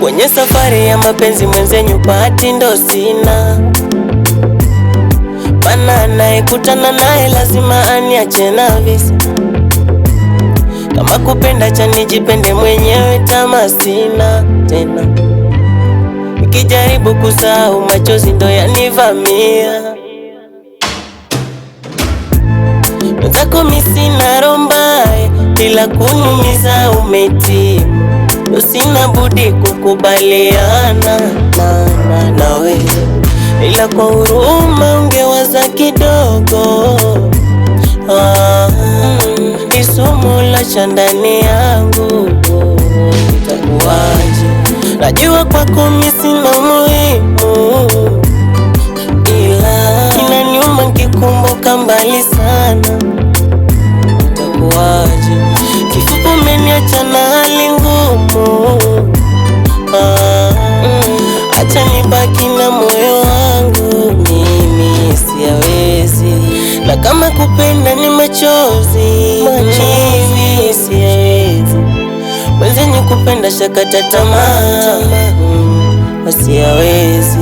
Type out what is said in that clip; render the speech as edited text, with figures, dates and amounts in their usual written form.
Kwenye safari ya mapenzi mwenzenyu bahati ndo sina, mana anayekutana naye lazima aniache na visa. Kama kupenda cha nijipende mwenyewe, tamaa sina tena. Nikijaribu kusahau machozi ndo yanivamia. Mwenzako mi sina roho mbaya, ila kunumiza umetimu. Ndo sina budi kukubaliana nawe, ila kwa huruma ungewaza kidogo. Ni somo la ndani yangu, itakuwaje? Najua kwako mi sina muhimu, ila inaniuma nikikumbuka mbali sana. Itakuwaje? Kifupi umeniacha na hali ngumu. Acha nibaki na moyo wangu, mimi siyawezi. Na kama kupenda ni machozi, mimi siyawezi. Mwenzenyu kupenda shakata tamaa, siyawezi.